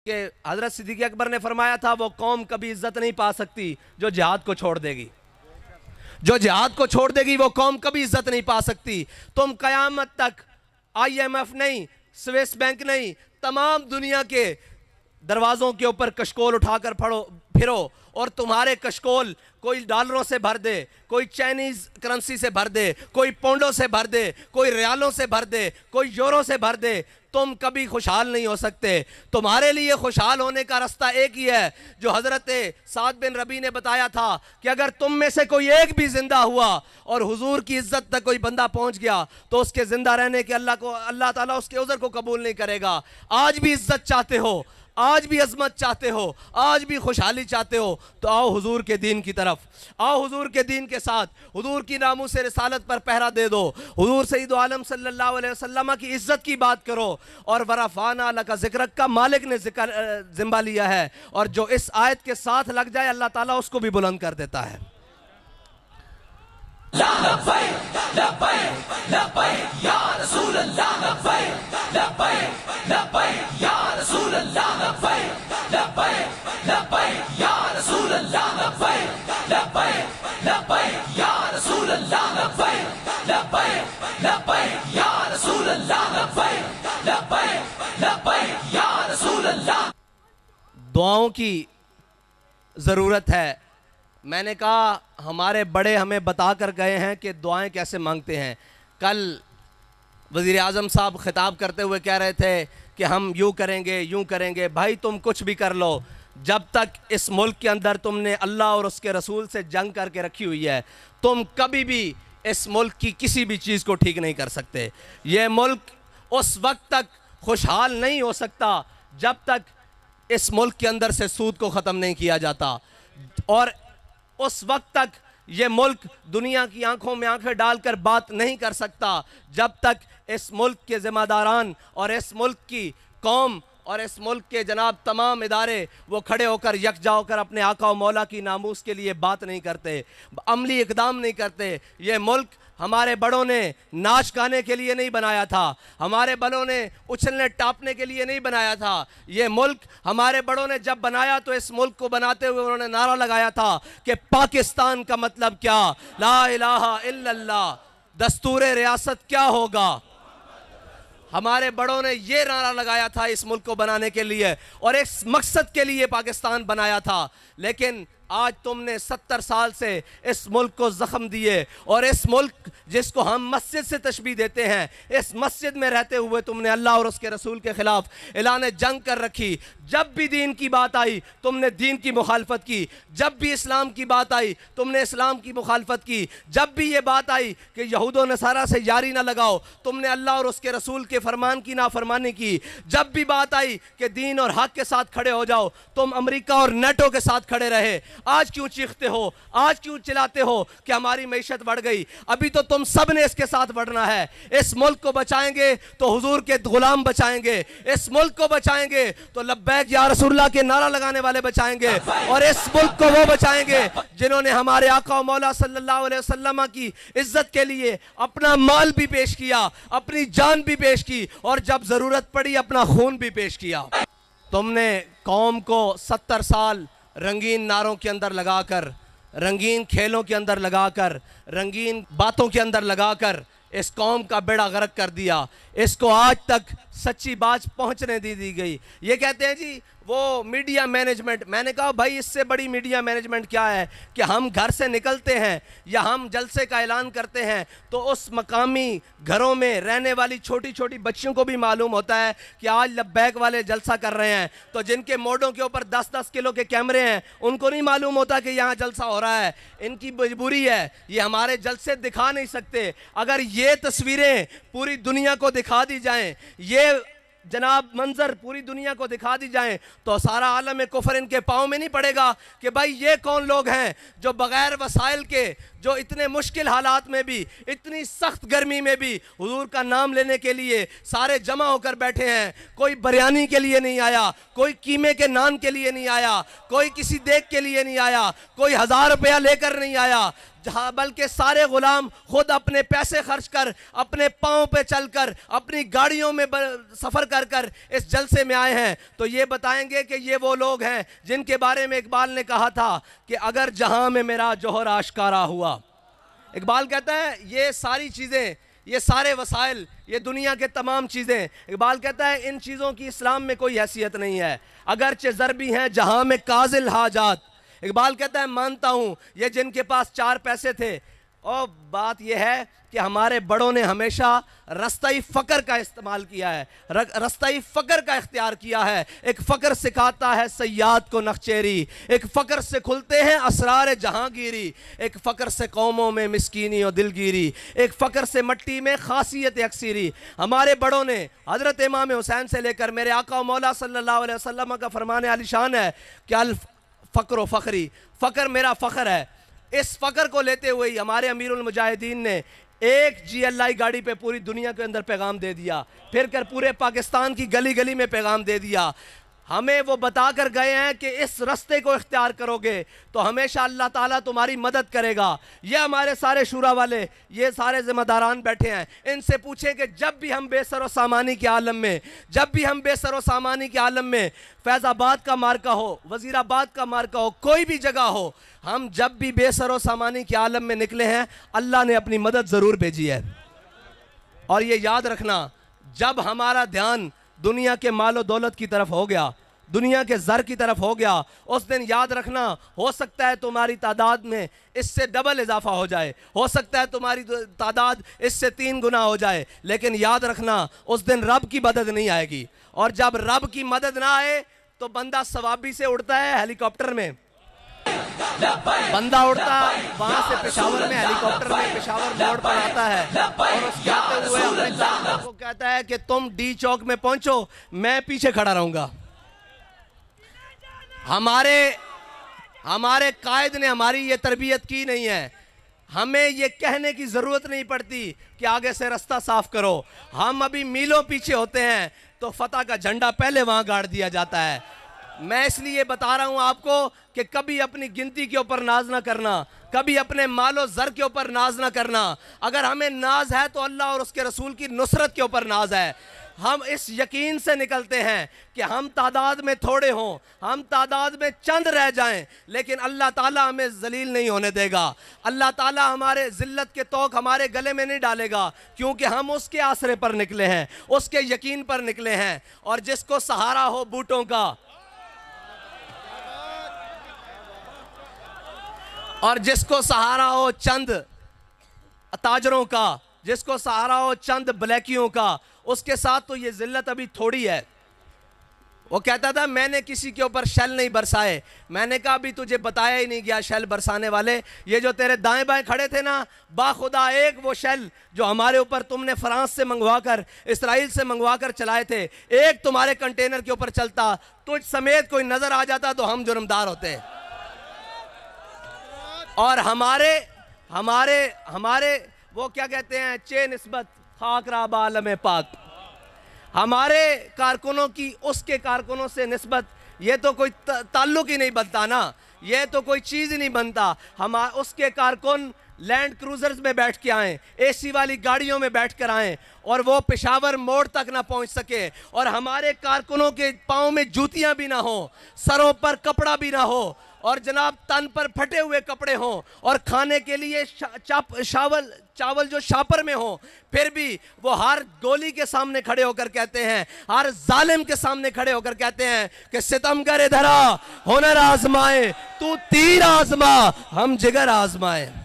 कि हजरत सिद्दीक़ अकबर ने फरमाया था वो कौम कभी इज्जत नहीं पा सकती जो जिहाद को छोड़ देगी। जो जिहाद को छोड़ देगी वो कौम कभी इज्जत नहीं पा सकती। तुम कयामत तक IMF नहीं, स्विस बैंक नहीं, तमाम दुनिया के दरवाज़ों के ऊपर कशकोल उठाकर फिरो और तुम्हारे कशकोल कोई डॉलरों से भर दे, कोई चाइनीज़ करेंसी से भर दे, कोई पौंडों से भर दे, कोई रियालों से भर दे, कोई यूरो से भर दे, तुम कभी खुशहाल नहीं हो सकते। तुम्हारे लिए खुशहाल होने का रास्ता एक ही है जो हज़रत साद बिन रबी ने बताया था कि अगर तुम में से कोई एक भी जिंदा हुआ और हुजूर की इज्जत तक कोई बंदा पहुंच गया तो उसके जिंदा रहने के अल्लाह ताला उसके उज़र को कबूल नहीं करेगा। आज भी इज्जत चाहते हो, आज भी अजमत चाहते हो, आज भी खुशहाली चाहते हो तो आओ हुजूर के दीन की तरफ, आओ हुजूर के दीन के साथ, हुजूर की नामूस रिसालत पर पहरा दे दो, हुजूर सईद आलम सल्लल्लाहु अलैहि वसल्लम की इज्जत की बात करो। और वरफ़ाना लका ज़िक्रक का मालिक ने जिम्मा लिया है और जो इस आयत के साथ लग जाए अल्लाह ताला उसको भी बुलंद कर देता है। दुआओं की ज़रूरत है। मैंने कहा हमारे बड़े हमें बता कर गए हैं कि दुआएं कैसे मांगते हैं। कल वज़ीर आज़म साहब खिताब करते हुए कह रहे थे कि हम यूँ करेंगे यूँ करेंगे। भाई तुम कुछ भी कर लो, जब तक इस मुल्क के अंदर तुमने अल्लाह और उसके रसूल से जंग करके रखी हुई है तुम कभी भी इस मुल्क की किसी भी चीज़ को ठीक नहीं कर सकते। ये मुल्क उस वक्त तक खुशहाल नहीं हो सकता जब तक इस मुल्क के अंदर से सूद को ख़त्म नहीं किया जाता, और उस वक्त तक ये मुल्क दुनिया की आंखों में आंखें डालकर बात नहीं कर सकता जब तक इस मुल्क के ज़िम्मेदारान और इस मुल्क की कौम और इस मुल्क के जनाब तमाम इदारे वो खड़े होकर यकजा होकर अपने आका और मौला की नामूस के लिए बात नहीं करते, अमली इकदाम नहीं करते। ये मुल्क हमारे बड़ों ने नाच गाने के लिए नहीं बनाया था, हमारे बड़ों ने उछलने टापने के लिए नहीं बनाया था। ये मुल्क हमारे बड़ों ने जब बनाया तो इस मुल्क को बनाते हुए उन्होंने नारा लगाया था कि पाकिस्तान का मतलब क्या, ला इलाहा इल्लल्लाह, दस्तूर रियासत क्या होगा। हमारे बड़ों ने ये नारा लगाया था इस मुल्क को बनाने के लिए और इस मकसद के लिए पाकिस्तान बनाया था। लेकिन आज तुमने 70 साल से इस मुल्क को ज़ख्म दिए और इस मुल्क जिसको हम मस्जिद से तशबीह देते हैं, इस मस्जिद में रहते हुए तुमने अल्लाह और उसके रसूल के ख़िलाफ़ ऐलान जंग कर रखी। जब भी दीन की बात आई तुमने दीन की मुखालफत की, जब भी इस्लाम की बात आई तुमने इस्लाम की मुखालफत की, जब भी ये बात आई कि यहूद व नसारा से यारी ना लगाओ तुमने अल्लाह और उसके रसूल के फरमान की नाफरमानी की। जब भी बात आई कि दीन और हक के साथ खड़े हो जाओ तुम अमेरिका और नेटो के साथ खड़े रहे। आज क्यों चीखते हो, आज क्यों चिल्लाते हो कि हमारी मईशत बढ़ गई? अभी तो तुम सब ने इसके साथ बढ़ना है। इस मुल्क को बचाएंगे तो हुजूर के गुलाम बचाएंगे, इस मुल्क को बचाएंगे तो लब्बैक या रसूलुल्लाह के नारा लगाने वाले बचाएंगे, और इस मुल्क को वो बचाएंगे जिन्होंने हमारे आका और मौला सल्लल्लाहु अलैहि वसल्लम की इज्जत के लिए अपना माल भी पेश किया, अपनी जान भी पेश की और जब जरूरत पड़ी अपना खून भी पेश किया। तुमने कौम को 70 साल रंगीन नारों के अंदर लगाकर, रंगीन खेलों के अंदर लगाकर, रंगीन बातों के अंदर लगाकर इस कौम का बेड़ा गर्क कर दिया। इसको आज तक सच्ची बात पहुंचने दी गई। ये कहते हैं जी वो मीडिया मैनेजमेंट। मैंने कहा भाई इससे बड़ी मीडिया मैनेजमेंट क्या है कि हम घर से निकलते हैं या हम जलसे का ऐलान करते हैं तो उस मकामी घरों में रहने वाली छोटी छोटी बच्चियों को भी मालूम होता है कि आज लब्बैक वाले जलसा कर रहे हैं, तो जिनके मोड़ों के ऊपर 10-10 किलो के कैमरे हैं उनको नहीं मालूम होता कि यहाँ जलसा हो रहा है। इनकी मजबूरी है, ये हमारे जलसे दिखा नहीं सकते। अगर ये तस्वीरें पूरी दुनिया को दिखा दी जाएं, ये जनाब मंजर पूरी दुनिया को दिखा दी जाएं तो सारा आलम कुफर इनके पाँव में नहीं पड़ेगा कि भाई ये कौन लोग हैं जो बगैर वसाइल के, जो इतने मुश्किल हालात में भी, इतनी सख्त गर्मी में भी हुजूर का नाम लेने के लिए सारे जमा होकर बैठे हैं। कोई बिरयानी के लिए नहीं आया, कोई कीमे के नान के लिए नहीं आया, कोई किसी देग के लिए नहीं आया, कोई 1000 रुपया लेकर नहीं आया। बल्कि सारे गुलाम खुद अपने पैसे खर्च कर, अपने पाँव पे चलकर, अपनी गाड़ियों में सफ़र कर कर इस जलसे में आए हैं। तो ये बताएंगे कि ये वो लोग हैं जिनके बारे में इकबाल ने कहा था कि अगर जहां में मेरा जौहर आश्कारा हुआ। इकबाल कहता है ये सारी चीज़ें, ये सारे वसाइल, ये दुनिया के तमाम चीज़ें, इकबाल कहता है इन चीज़ों की इस्लाम में कोई हैसियत नहीं है, अगरचे ज़रबी हैं जहां में काजिल हाजात। इकबाल कहता है मानता हूँ ये जिनके पास 4 पैसे थे, और बात यह है कि हमारे बड़ों ने हमेशा रस्ताई फ़क्र का इस्तेमाल किया है, रस्ताई फ़क्र का इख्तियार किया है। एक फ़क्र सिखाता है सयाद को नखचेरी, एक फ़क्र से खुलते हैं असरार जहांगीरी, एक फ़क्र से कौमों में मिस्कीनी और दिलगिरी, एक फ़क्र से मट्टी में खासियत अक्सीरी। हमारे बड़ों ने हज़रत इमाम हुसैन से लेकर मेरे आका मौला सल्लल्लाहु अलैहि वसल्लम का फरमान आलिशान है कि अल फ़क्र फ़ख्री, फ़क्र मेरा फ़ख्र है। इस फ़क्र को लेते हुए ही हमारे अमीरुल मुजाहिदीन ने एक GLI गाड़ी पे पूरी दुनिया के अंदर पैगाम दे दिया, फिर कर पूरे पाकिस्तान की गली गली में पैगाम दे दिया। हमें वो बता कर गए हैं कि इस रास्ते को इख्तियार करोगे तो हमेशा अल्लाह ताला तुम्हारी मदद करेगा। ये हमारे सारे शूरा वाले, ये सारे ज़िम्मेदारान बैठे हैं, इनसे पूछें कि जब भी हम बेसर व सामानी के आलम में, जब भी हम बेसर व सामानी के आलम में, फैज़ाबाद का मार्का हो, वज़ीराबाद का मार्का हो, कोई भी जगह हो, हम जब भी बेसर व सामानी के आलम में निकले हैं अल्लाह ने अपनी मदद ज़रूर भेजी है। और ये याद रखना, जब हमारा ध्यान दुनिया के मालो दौलत की तरफ हो गया, दुनिया के ज़र की तरफ हो गया, उस दिन याद रखना हो सकता है तुम्हारी तादाद में इससे डबल इजाफा हो जाए, हो सकता है तुम्हारी तादाद इससे 3 गुना हो जाए, लेकिन याद रखना उस दिन रब की मदद नहीं आएगी। और जब रब की मदद ना आए तो बंदा सवाबी से उड़ता है हेलीकॉप्टर में, बंदा उड़ता वहां से पेशावर में हेलीकॉप्टर में पेशावर मोड़ पर आता है और उस जाते हुए अपने कार को कहता है कि तुम डी चौक में पहुंचो, मैं पीछे खड़ा रहूंगा। हमारे कायद ने हमारी ये तरबियत की नहीं है, हमें ये कहने की ज़रूरत नहीं पड़ती कि आगे से रास्ता साफ करो। हम अभी मीलों पीछे होते हैं तो फतह का झंडा पहले वहां गाड़ दिया जाता है। मैं इसलिए बता रहा हूं आपको कि कभी अपनी गिनती के ऊपर नाज ना करना, कभी अपने मालो ज़र के ऊपर नाज ना करना। अगर हमें नाज है तो अल्लाह और उसके रसूल की नुसरत के ऊपर नाज है। हम इस यकीन से निकलते हैं कि हम तादाद में थोड़े हों, हम तादाद में चंद रह जाएं, लेकिन अल्लाह ताला हमें जलील नहीं होने देगा। अल्लाह ताला हमारे जिल्लत के तोक हमारे गले में नहीं डालेगा, क्योंकि हम उसके आसरे पर निकले हैं, उसके यकीन पर निकले हैं। और जिसको सहारा हो बूटों का, और जिसको सहारा हो चंद ताजरों का, जिसको सहारा हो चंद ब्लैकियों का, उसके साथ तो ये जिल्लत अभी थोड़ी है। वो कहता था मैंने किसी के ऊपर शैल नहीं बरसाए। मैंने कहा अभी तुझे बताया ही नहीं गया शैल बरसाने वाले। ये जो तेरे दाएं बाएं खड़े थे ना, बाखुदा एक वो शैल जो हमारे ऊपर तुमने फ्रांस से मंगवा कर, इसराइल से मंगवा कर चलाए थे, एक तुम्हारे कंटेनर के ऊपर चलता, तुझ समेत कोई नजर आ जाता तो हम जुर्मदार होते। और हमारे वो क्या कहते हैं, चे निस्बत खाकरा बालम पाक, हमारे कारकुनों की उसके कारकुनों से निस्बत, ये तो कोई ताल्लुक ही नहीं बनता ना, ये तो कोई चीज़ ही नहीं बनता। हम उसके कारकुन लैंड क्रूजर्स में बैठ के आएँ, AC वाली गाड़ियों में बैठ कर आएँ और वो पेशावर मोड़ तक ना पहुंच सके, और हमारे कारकुनों के पाँव में जूतियां भी ना हो, सरों पर कपड़ा भी ना हो, और जनाब तन पर फटे हुए कपड़े हों, और खाने के लिए चावल जो शापर में हो, फिर भी वो हर गोली के सामने खड़े होकर कहते हैं, हर जालिम के सामने खड़े होकर कहते हैं कि सितमगर इधर आ, हुनर आजमाए, तू तीर आजमा, हम जिगर आजमाए।